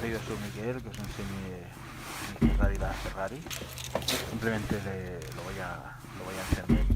yo soy Miguel, que os enseñe mi Ferrari la Ferrari. Simplemente lo voy a encender